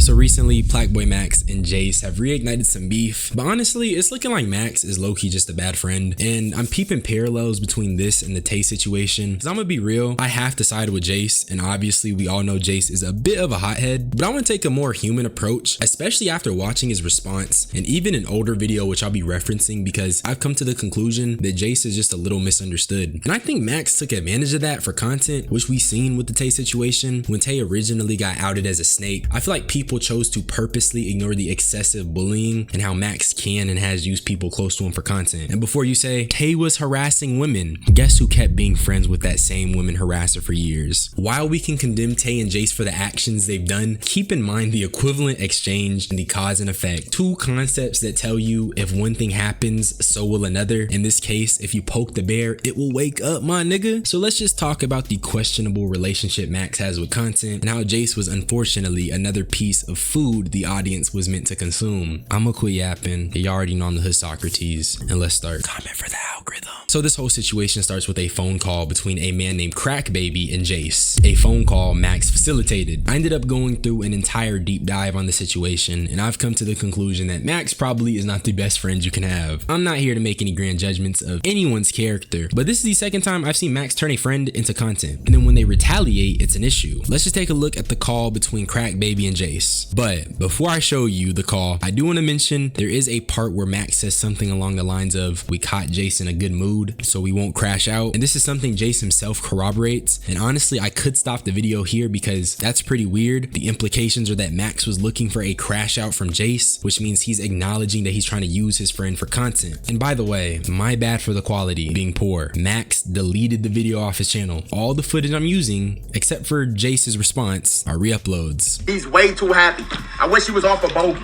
So recently, Plaqueboymax and Jace have reignited some beef, but honestly, it's looking like Max is low-key just a bad friend, and I'm peeping parallels between this and the Tay situation, because I'm gonna be real, I have to side with Jace, and obviously we all know Jace is a bit of a hothead, but I want to take a more human approach, especially after watching his response, and even an older video which I'll be referencing because I've come to the conclusion that Jace is just a little misunderstood, and I think Max took advantage of that for content, which we seen with the Tay situation. When Tay originally got outed as a snake, I feel like people chose to purposely ignore the excessive bullying and how Max can and has used people close to him for content. And before you say, Tay was harassing women, guess who kept being friends with that same women harasser for years? While we can condemn Tay and Jace for the actions they've done, keep in mind the equivalent exchange and the cause and effect. Two concepts that tell you if one thing happens, so will another. In this case, if you poke the bear, it will wake up, my nigga. So let's just talk about the questionable relationship Max has with content and how Jace was unfortunately another piece of food the audience was meant to consume. I'ma quit yapping. You already know I'm the hood Socrates, and let's start. Comment for the algorithm. So this whole situation starts with a phone call between a man named Crackbaby and Jace. A phone call Max facilitated. I ended up going through an entire deep dive on the situation, and I've come to the conclusion that Max probably is not the best friend you can have. I'm not here to make any grand judgments of anyone's character, but this is the second time I've seen Max turn a friend into content, and then when they retaliate, it's an issue. Let's just take a look at the call between Crackbaby and Jace. But before I show you the call, I do want to mention there is a part where Max says something along the lines of, we caught Jace in a good mood, so we won't crash out. And this is something Jace himself corroborates. And honestly, I could stop the video here because that's pretty weird. The implications are that Max was looking for a crash out from Jace, which means he's acknowledging that he's trying to use his friend for content. And by the way, my bad for the quality being poor. Max deleted the video off his channel. All the footage I'm using, except for Jace's response, are re-uploads. He's way too happy. I wish he was off a bogey.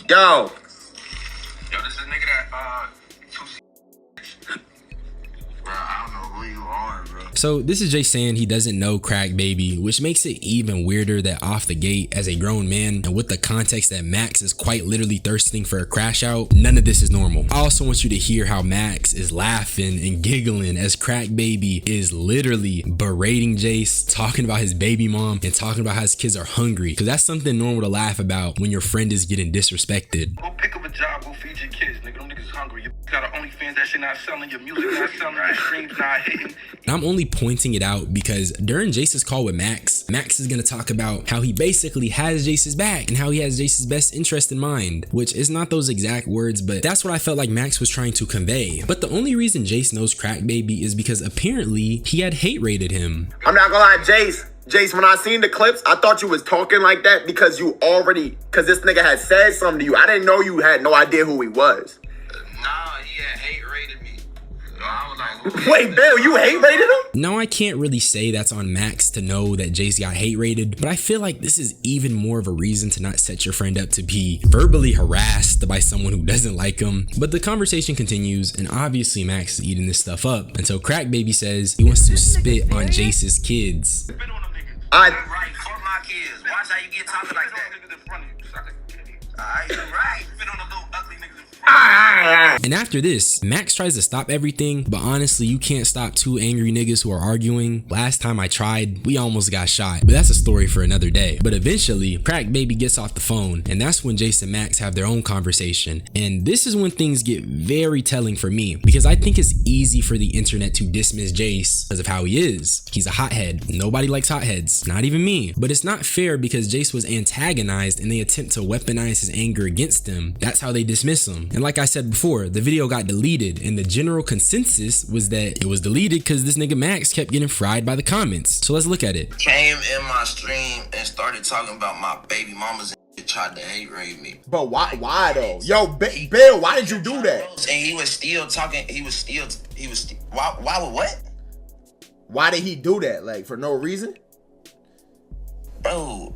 Yo. Yo, this is a nigga that, bro, I don't know who you are, bro. So this is Jay saying he doesn't know Crackbaby, which makes it even weirder that off the gate as a grown man and with the context that Max is quite literally thirsting for a crash out, none of this is normal. I also want you to hear how Max is laughing and giggling as Crackbaby is literally berating Jace, talking about his baby mom and talking about how his kids are hungry, because that's something normal to laugh about when your friend is getting disrespected. Go pick up a job, go feed your kids, nigga. Them niggas hungry. You got an OnlyFans, that shit not selling, your music not selling, your streams not hitting. I'm only pointing it out because during Jace's call with Max, Max is going to talk about how he basically has Jace's back and how he has Jace's best interest in mind, which is not those exact words, but that's what I felt like Max was trying to convey. But the only reason Jace knows Crackbaby is because apparently he had hate rated him. I'm not gonna lie, Jace, when I seen the clips, I thought you was talking like that because because this nigga had said something to you. I didn't know you had no idea who he was. Nah, he had hate rated me. I was like, wait, Bill, you hate rated him? Now, I can't really say that's on Max to know that Jace got hate rated, but I feel like this is even more of a reason to not set your friend up to be verbally harassed by someone who doesn't like him. But the conversation continues, and obviously Max is eating this stuff up until Crackbaby says he wants to spit on Jace's kids. spit on them niggas. I Right, fuck my kids. Watch how you get talking like that. Alright, right. Spit on them little ugly niggas in front. And after this, Max tries to stop everything, but honestly, you can't stop two angry niggas who are arguing. Last time I tried, we almost got shot, but that's a story for another day. But eventually, Crackbaby gets off the phone, and that's when Jace and Max have their own conversation. And this is when things get very telling for me, because I think it's easy for the internet to dismiss Jace because of how he is. He's a hothead. Nobody likes hotheads, not even me. But it's not fair because Jace was antagonized and they attempt to weaponize his anger against him. That's how they dismiss him. And like I said before, the video got deleted, and the general consensus was that it was deleted because this nigga Max kept getting fried by the comments. So let's look at it. Came in my stream and started talking about my baby mamas and tried to hate rape me. But why though? Yo, Bill, why did you do that? And he was still talking. Why would what? Why did he do that? Like, for no reason? Bro,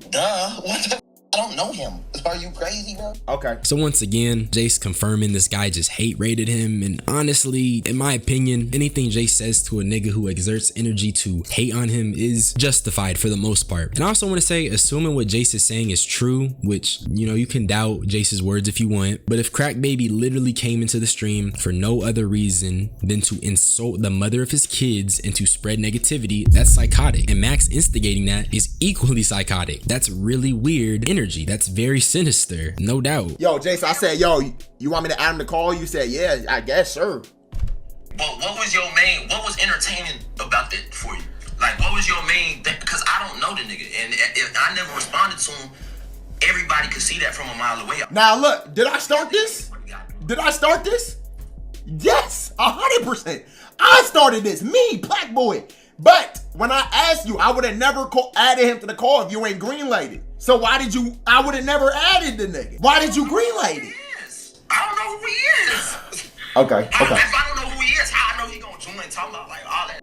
duh. What the I don't know him. Are you crazy, bro? Okay. So once again, Jace confirming this guy just hate rated him, and honestly, in my opinion, anything Jace says to a nigga who exerts energy to hate on him is justified for the most part. And I also want to say, assuming what Jace is saying is true, which, you know, you can doubt Jace's words if you want, but if Crack Baby literally came into the stream for no other reason than to insult the mother of his kids and to spread negativity, that's psychotic. And Max instigating that is equally psychotic. That's really weird energy. That's very sinister, no doubt. Yo, Jace, I said, yo, you want me to add him to call? You said, yeah, I guess, sure. But what was entertaining about that for you? Like, what was your main thing? Because I don't know the nigga, and if I never responded to him, everybody could see that from a mile away. Now look, did I start this? Did I start this? Yes, 100%. I started this, me, Plaqueboy. But when I asked you, I would have never added him to the call if you ain't greenlighted. So why did you, I would have never added the nigga. Why did you greenlight it? I don't know who he is. Okay. If I don't know who he is, how I know he gonna join talking about like all that?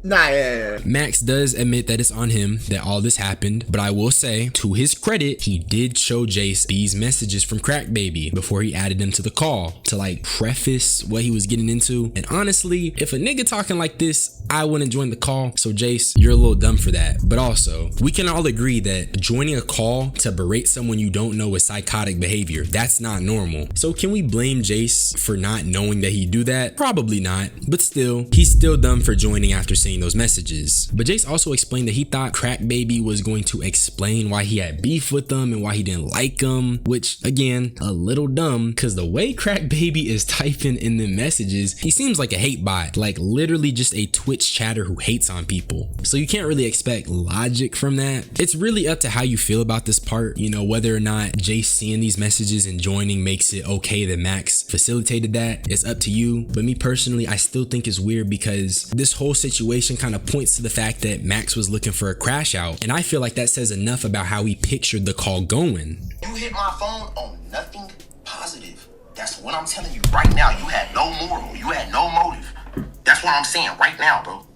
Nah, yeah. Max does admit that it's on him that all this happened, but I will say, to his credit, he did show Jace these messages from Crack Baby before he added them to the call to like preface what he was getting into. And honestly, if a nigga talking like this, I wouldn't join the call. So Jace, you're a little dumb for that. But also, we can all agree that joining a call to berate someone you don't know is psychotic behavior. That's not normal. So can we blame Jace for not knowing that he'd do that? Probably not, but still, he's still dumb for joining after seeing those messages. But Jace also explained that he thought Crack Baby was going to explain why he had beef with them and why he didn't like them, which again, a little dumb, because the way Crack Baby is typing in the messages, he seems like a hate bot, like literally just a Twitch chatter who hates on people. So you can't really expect logic from that. It's really up to how you feel about this part, you know, whether or not Jace seeing these messages and joining makes it okay that Max facilitated that. It's up to you. But me personally, I still think it's weird because this whole situation kind of points to the fact that Max was looking for a crash out, and I feel like that says enough about how he pictured the call going. You hit my phone on nothing positive. That's what I'm telling you right now. You had no moral. You had no motive. That's what I'm saying right now, bro.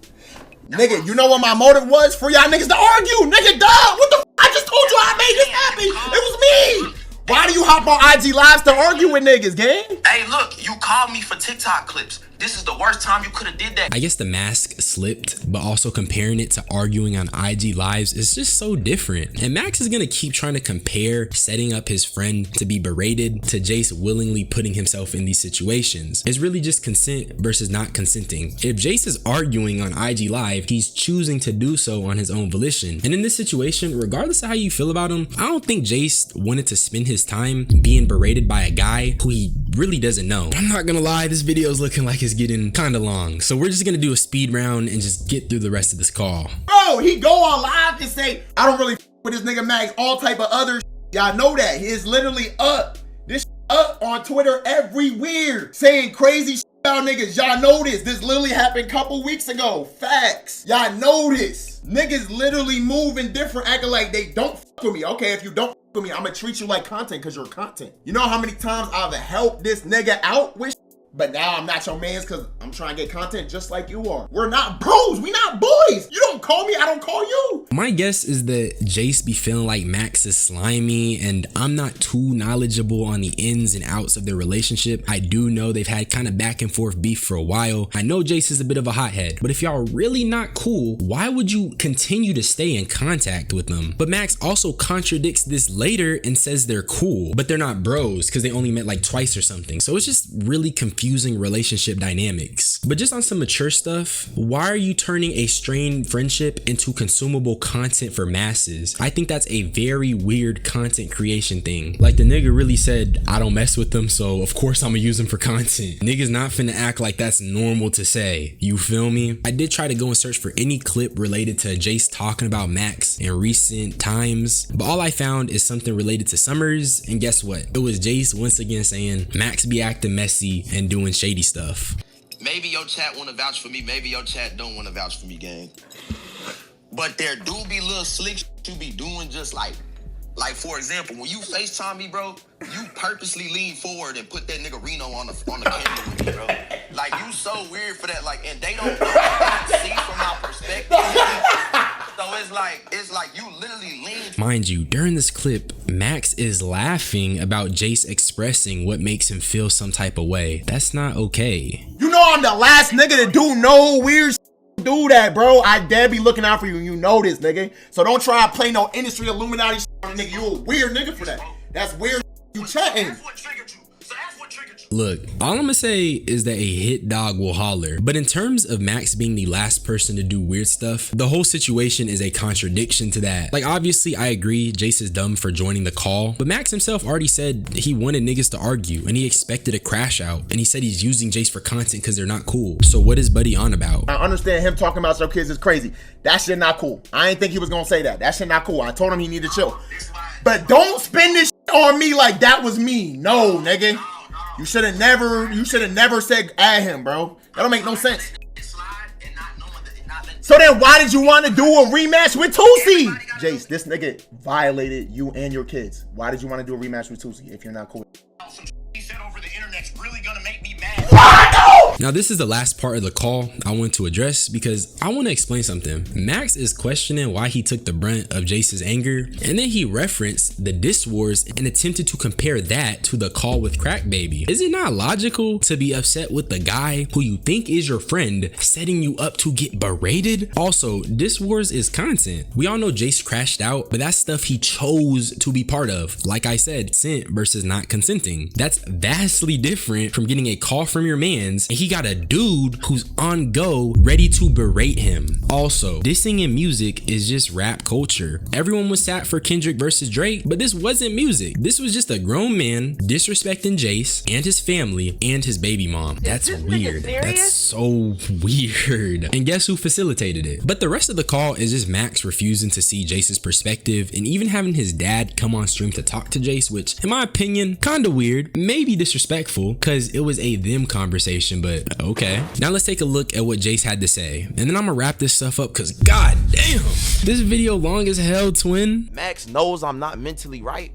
Nigga, you know what my motive was? For y'all niggas to argue. Nigga, duh. What the f? I just told you I made this happen. It was me. Why do you hop on IG Lives to argue with niggas, gang? Hey, look, you called me for TikTok clips. This is the worst time you could have did that. I guess the mask slipped, but also comparing it to arguing on IG Lives is just so different. And Max is gonna keep trying to compare setting up his friend to be berated to Jace willingly putting himself in these situations. It's really just consent versus not consenting. If Jace is arguing on IG Live, he's choosing to do so on his own volition. And in this situation, regardless of how you feel about him, I don't think Jace wanted to spend his time being berated by a guy who he really doesn't know. I'm not gonna lie, this video is looking like it's getting kind of long, so we're just gonna do a speed round and just get through the rest of this call. Bro, he go on live and say, I don't really with this nigga Max, all type of other y'all know that. He is literally up. This up on Twitter everywhere, saying crazy about niggas. Y'all know this. This literally happened a couple weeks ago. Facts. Y'all know this. Niggas literally moving different, acting like they don't fuck with me. Okay, if you don't fuck with me, I'm gonna treat you like content because you're content. You know how many times I've helped this nigga out with but now I'm not your mans because I'm trying to get content just like you are. We're not bros. We not boys. You don't call me, I don't call you. My guess is that Jace be feeling like Max is slimy, and I'm not too knowledgeable on the ins and outs of their relationship. I do know they've had kind of back and forth beef for a while. I know Jace is a bit of a hothead, but if y'all are really not cool, why would you continue to stay in contact with them? But Max also contradicts this later and says they're cool, but they're not bros because they only met like twice or something. So it's just really confusing relationship dynamics. But just on some mature stuff, why are you turning a strained friendship into consumable content for masses? I think that's a very weird content creation thing. Like the nigga really said, I don't mess with them, so of course I'm gonna use them for content. Niggas not finna act like that's normal to say. You feel me? I did try to go and search for any clip related to Jace talking about Max in recent times, but all I found is something related to Summers, and guess what? It was Jace once again saying Max be acting messy and doing shady stuff. Maybe your chat want to vouch for me. Maybe your chat don't want to vouch for me, gang. But there do be little slicks you be doing just like for example, when you FaceTime me, bro, you purposely lean forward and put that nigga Reno on the camera with me, bro. Like, you so weird for that. Like, and they don't see from my perspective. So it's like you literally lean. Mind you, during this clip, Max is laughing about Jace expressing what makes him feel some type of way. That's not okay. You know I'm the last nigga to do no weird do that, bro. I dare be looking out for you. You know this, nigga. So don't try to play no industry Illuminati on nigga. You a weird nigga for that. That's weird. You chatting. That's what triggered you. So that's what triggered you. Look, all I'm gonna say is that a hit dog will holler. But in terms of Max being the last person to do weird stuff, the whole situation is a contradiction to that. Like, obviously, I agree Jace is dumb for joining the call, but Max himself already said he wanted niggas to argue and he expected a crash out. And he said he's using Jace for content because they're not cool. So what is Buddy on about? I understand him talking about your kids is crazy. That shit not cool. I ain't think he was gonna say that. That shit not cool. I told him he needed to chill. But don't spin this shit on me like that was me. No, nigga. You should have never said at him, bro. That don't make no sense. So then why did you want to do a rematch with Tusi? Jace, this nigga violated you and your kids. Why did you want to do a rematch with Tusi if you're not cool? He said over the internet's really gonna make me mad. Now, this is the last part of the call I want to address because I want to explain something. Max is questioning why he took the brunt of Jace's anger, and then he referenced the diss wars and attempted to compare that to the call with Crack Baby. Is it not logical to be upset with the guy who you think is your friend setting you up to get berated? Also, diss wars is content. We all know Jace crashed out, but that's stuff he chose to be part of. Like I said, consent versus not consenting. That's vastly different from getting a call from your mans and he got a dude who's on go ready to berate him. Also, dissing in music is just rap culture. Everyone was sat for Kendrick versus Drake, but this wasn't music. This was just a grown man disrespecting Jace and his family and his baby mom. That's weird. That's so weird. And guess who facilitated it? But the rest of the call is just Max refusing to see Jace's perspective and even having his dad come on stream to talk to Jace, which in my opinion, kinda weird, maybe disrespectful, cause it was a them conversation, but okay. Now let's take a look at what Jace had to say, and then I'm gonna wrap this stuff up, cause god damn, this video long as hell, twin. Max knows I'm not mentally right.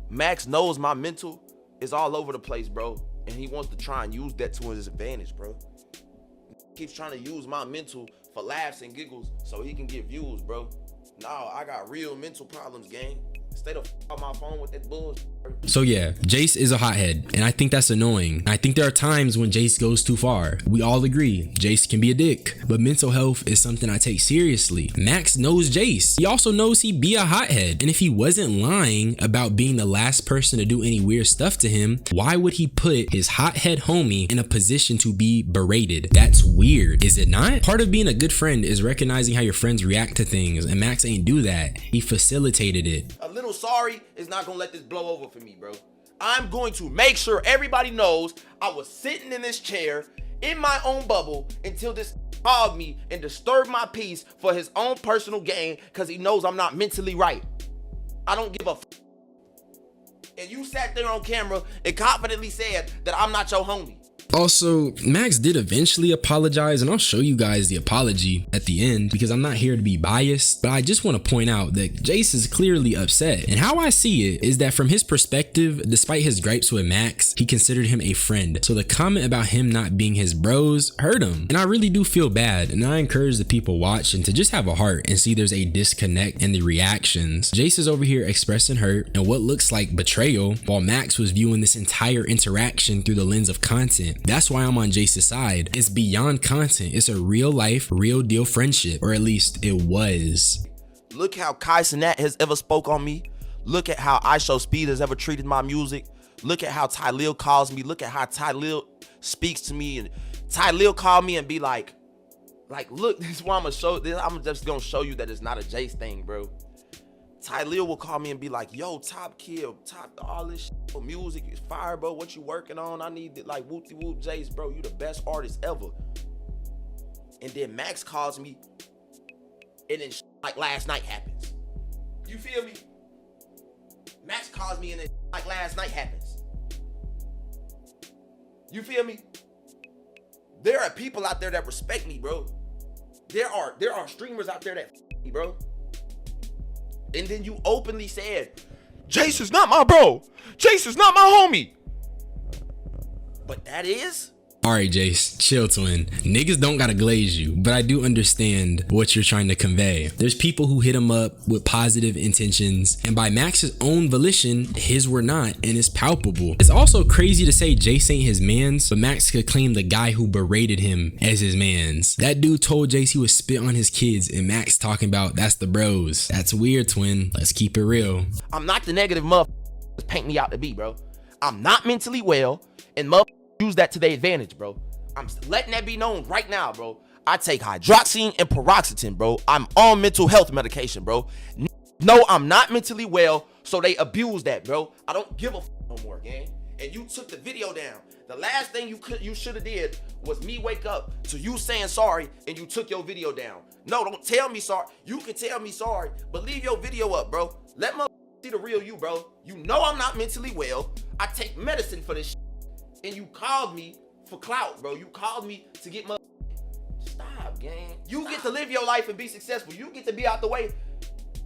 Max knows my mental is all over the place, bro, and he wants to try and use that to his advantage, bro. He keeps trying to use my mental for laughs and giggles so he can get views, bro. No, I got real mental problems, gang. Stay the f on my phone with that bullshit. So yeah, Jace is a hothead, and I think that's annoying. I think there are times when Jace goes too far. We all agree, Jace can be a dick, but mental health is something I take seriously. Max knows Jace. He also knows he be a hothead, and if he wasn't lying about being the last person to do any weird stuff to him, why would he put his hothead homie in a position to be berated? That's weird, is it not? Part of being a good friend is recognizing how your friends react to things, and Max ain't do that. He facilitated it. A little sorry is not gonna let this blow over for me, bro. I'm going to make sure everybody knows I was sitting in this chair in my own bubble until this called me and disturbed my peace for his own personal gain because he knows I'm not mentally right. I don't give a f. And you sat there on camera and confidently said that I'm not your homie. Also, Max did eventually apologize, and I'll show you guys the apology at the end because I'm not here to be biased, but I just want to point out that Jace is clearly upset. And how I see it is that from his perspective, despite his gripes with Max, he considered him a friend. So the comment about him not being his bros hurt him. And I really do feel bad, and I encourage the people watching to just have a heart and see there's a disconnect in the reactions. Jace is over here expressing hurt and what looks like betrayal, while Max was viewing this entire interaction through the lens of content. That's why I'm on Jace's side. It's beyond content. It's a real life, real deal friendship, or at least it was. Look how Kai Cenat has ever spoke on me. Look at how I Show Speed has ever treated my music. Look at how Tylil calls me. Look at how Tylil speaks to me. And Tylil called me and be like, look, this is why I'm just gonna show you that it's not a Jace thing, bro. Tylil will call me and be like, yo, top kid, top all this shit, music is fire, bro. What you working on? I need it, like whoopty whoop Jace, bro. You the best artist ever. And then Max calls me, and then like last night happens. You feel me? Max calls me, and then like last night happens. You feel me? There are people out there that respect me, bro. There are streamers out there that me, bro. And then you openly said, Jace is not my bro. Jace is not my homie. But that is? Alright, Jace, chill, twin. Niggas don't gotta glaze you, but I do understand what you're trying to convey. There's people who hit him up with positive intentions, and by Max's own volition, his were not, and it's palpable. It's also crazy to say Jace ain't his mans, but Max could claim the guy who berated him as his mans. That dude told Jace he would spit on his kids, and Max talking about that's the bros. That's weird, twin. Let's keep it real. I'm not the negative motherfuckers paint me out to be, bro. I'm not mentally well, and motherfuckers use that to their advantage, bro. I'm letting that be known right now, bro. I take hydroxine and paroxetine, bro. I'm on mental health medication, bro. No, I'm not mentally well, so they abuse that, bro. I don't give a no more, gang. And you took the video down. The last thing you should have did was me wake up to you saying sorry, and you took your video down. No, don't tell me sorry. You can tell me sorry, but leave your video up, bro. Let my see the real you, bro. You know I'm not mentally well. I take medicine for this shit. And you called me for clout, bro. You called me to get my... Stop, gang. You get to live your life and be successful. You get to be out the way.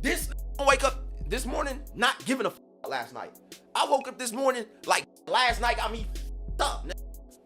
This wake up this morning not giving a last night. I woke up this morning like last night got me up.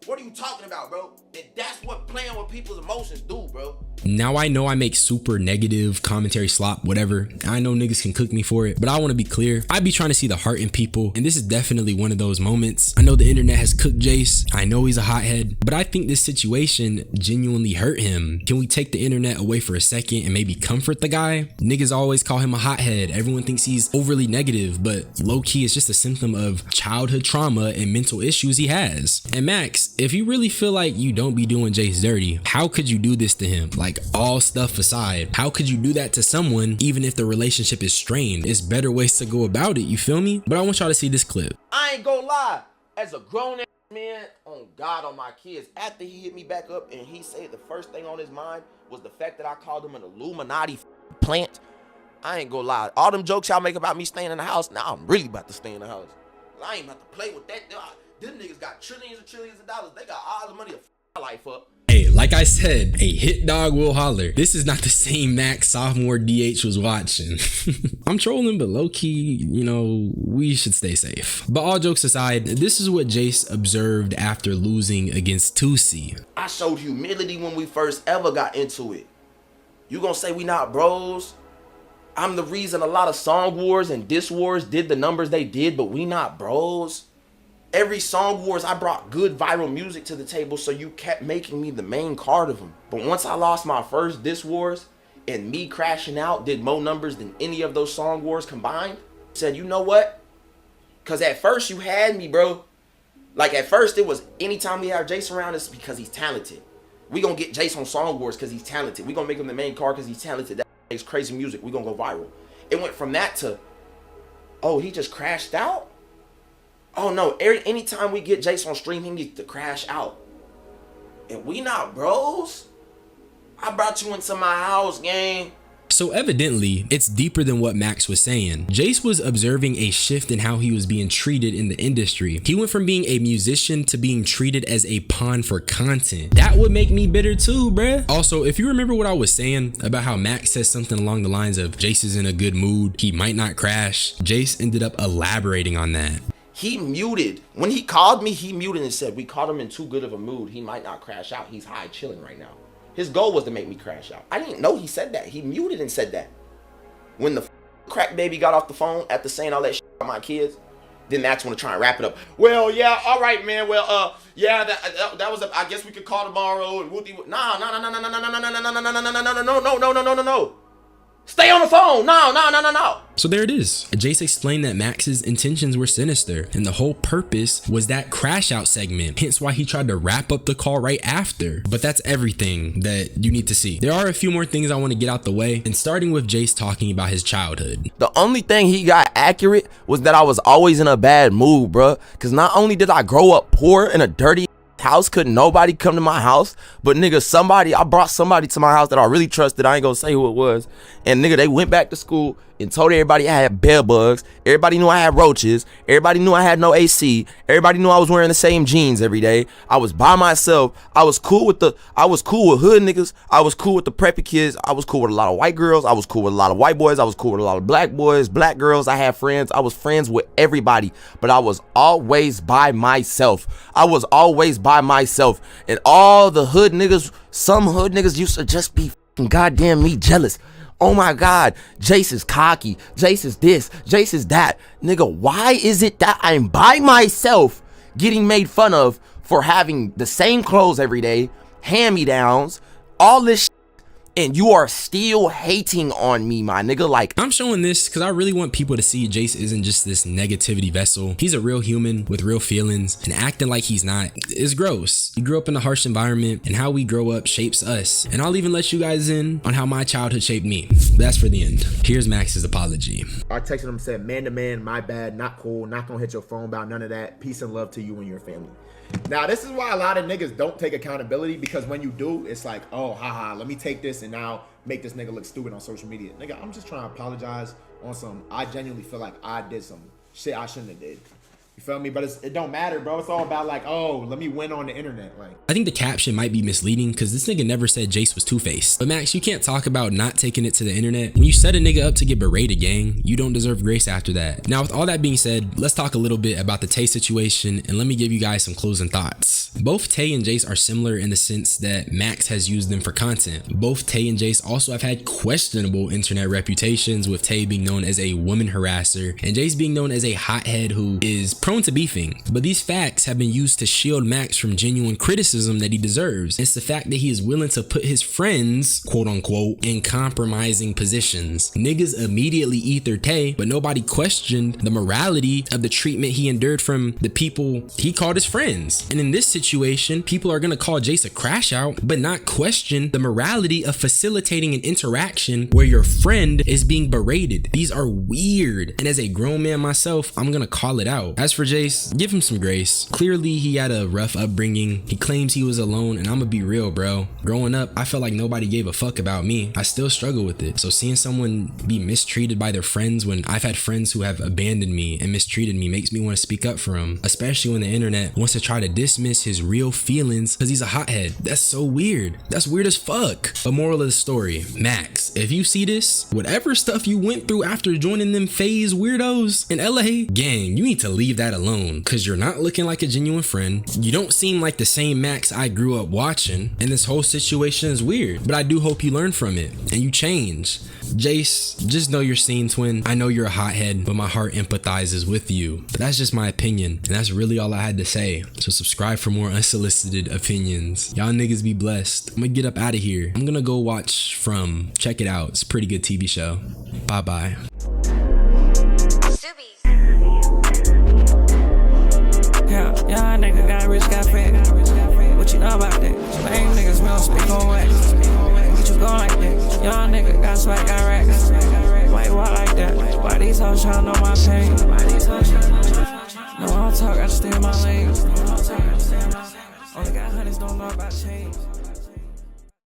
What are you talking about, bro? And that's what playing with people's emotions do, bro. Now I know I make super negative commentary slop, whatever. I know niggas can cook me for it, but I want to be clear. I be trying to see the heart in people, and this is definitely one of those moments. I know the internet has cooked Jace. I know he's a hothead, but I think this situation genuinely hurt him. Can we take the internet away for a second and maybe comfort the guy? Niggas always call him a hothead. Everyone thinks he's overly negative, but low-key it's just a symptom of childhood trauma and mental issues he has. And Max, if you really feel like you don't be doing Jace dirty, how could you do this to him? Like, all stuff aside, how could you do that to someone even if the relationship is strained? It's better ways to go about it, you feel me? But I want y'all to see this clip. I ain't gonna lie, as a grown ass man, on God, on my kids, after he hit me back up and he said the first thing on his mind was the fact that I called him an Illuminati plant, I ain't gonna lie, all them jokes y'all make about me staying in the house, now I'm really about to stay in the house. I ain't about to play with that. Them niggas got trillions and trillions of dollars. They got all the money to f my life up. Hey, like I said, a hit dog will holler. This is not the same Max sophomore DH was watching. I'm trolling, but low-key, you know, we should stay safe. But all jokes aside, this is what Jace observed after losing against Tusi. I showed humility when we first ever got into it. You gonna say we not bros? I'm the reason a lot of song wars and diss wars did the numbers they did, but we not bros. Every song wars, I brought good viral music to the table, so you kept making me the main card of them. But once I lost my first diss wars and me crashing out did more numbers than any of those song wars combined, I said, you know what? Because at first you had me, bro. Like at first it was anytime we have Jace around, it's because he's talented. We gonna get Jace on song wars because he's talented. We gonna make him the main card because he's talented. That makes crazy music. We gonna go viral. It went from that to, oh, he just crashed out? Oh no, anytime we get Jace on stream, he needs to crash out. And we not bros? I brought you into my house, gang. So evidently, it's deeper than what Max was saying. Jace was observing a shift in how he was being treated in the industry. He went from being a musician to being treated as a pawn for content. That would make me bitter too, bruh. Also, if you remember what I was saying about how Max said something along the lines of Jace is in a good mood, he might not crash, Jace ended up elaborating on that. He muted. When he called me, he muted and said, we caught him in too good of a mood. He might not crash out. He's high chilling right now. His goal was to make me crash out. I didn't know he said that. He muted and said that. When the crack baby got off the phone after saying all that shit about my kids, then Max want to try and wrap it up. Well, yeah, all right, man. Well, yeah, that was. I guess we could call tomorrow and whoopty. No. Stay on the phone. No. So there it is. Jace explained that Max's intentions were sinister, and the whole purpose was that crash out segment, hence why he tried to wrap up the call right after. But that's everything that you need to see. There are a few more things I want to get out the way, and starting with Jace talking about his childhood. The only thing he got accurate was that I was always in a bad mood, bruh. Because not only did I grow up poor in a dirty house, couldn't nobody come to my house, but nigga, I brought somebody to my house that I really trusted. I ain't gonna say who it was, and nigga, they went back to school and told everybody I had bed bugs. Everybody knew I had roaches. Everybody knew I had no AC. Everybody knew I was wearing the same jeans every day. I was by myself. I was cool with hood niggas. I was cool with the preppy kids. I was cool with a lot of white girls. I was cool with a lot of white boys. I was cool with a lot of black boys, black girls. I had friends. I was friends with everybody, but I was always by myself. I was always by myself. And all the hood niggas, some hood niggas used to just be goddamn me jealous. Oh my God, Jace is cocky. Jace is this. Jace is that. Nigga, why is it that I'm by myself getting made fun of for having the same clothes every day, hand-me-downs, all this shit, and you are still hating on me, my nigga? Like, I'm showing this because I really want people to see Jace isn't just this negativity vessel. He's a real human with real feelings, and acting like he's not is gross. He grew up in a harsh environment, and how we grow up shapes us. And I'll even let you guys in on how my childhood shaped me. But that's for the end. Here's Max's apology. I texted him and said, man to man, my bad, not cool, not gonna hit your phone about none of that. Peace and love to you and your family. Now, this is why a lot of niggas don't take accountability, because when you do, it's like, oh, haha, let me take this and now make this nigga look stupid on social media. Nigga, I'm just trying to apologize on some, I genuinely feel like I did some shit I shouldn't have did. You feel me? But it don't matter, bro. It's all about like, oh, let me win on the internet. Like, I think the caption might be misleading because this nigga never said Jace was two-faced. But Max, you can't talk about not taking it to the internet. When you set a nigga up to get berated, gang, you don't deserve grace after that. Now, with all that being said, let's talk a little bit about the Tay situation, and let me give you guys some closing thoughts. Both Tay and Jace are similar in the sense that Max has used them for content. Both Tay and Jace also have had questionable internet reputations, with Tay being known as a woman harasser and Jace being known as a hothead who is prone to beefing. But these facts have been used to shield Max from genuine criticism that he deserves. It's the fact that he is willing to put his friends, quote unquote, in compromising positions. Niggas immediately ether Tay, but nobody questioned the morality of the treatment he endured from the people he called his friends. And in this situation, people are gonna call Jace a crash out, but not question the morality of facilitating an interaction where your friend is being berated. These are weird. And as a grown man myself, I'm gonna call it out. As for Jace, give him some grace. Clearly, he had a rough upbringing. He claims he was alone, and I'm gonna be real, bro. Growing up, I felt like nobody gave a fuck about me. I still struggle with it. So seeing someone be mistreated by their friends when I've had friends who have abandoned me and mistreated me makes me want to speak up for him, especially when the internet wants to try to dismiss his real feelings because he's a hothead. That's so weird. That's weird as fuck. But moral of the story, Max, if you see this, whatever stuff you went through after joining them phase weirdos in LA, gang, you need to leave that alone, because you're not looking like a genuine friend. You don't seem like the same Max I grew up watching, and this whole situation is weird. But I do hope you learn from it and you change. Jace, just know you're seen, twin. I know you're a hothead, but my heart empathizes with you. But that's just my opinion, and that's really all I had to say. So subscribe for more unsolicited opinions. Y'all niggas be blessed. I'm gonna get up out of here. I'm gonna go watch From. Check it out. It's a pretty good TV show. Bye bye. Y'all nigga got rich, got fat. What you know about that? Lame niggas, we don't speak on wax. What you going like that? Y'all nigga got swag, got racks. Why you walk like that? Why these hoes tryna know my pain? No, I don't talk, I just stay in my lane. Only got honeys, don't know about change.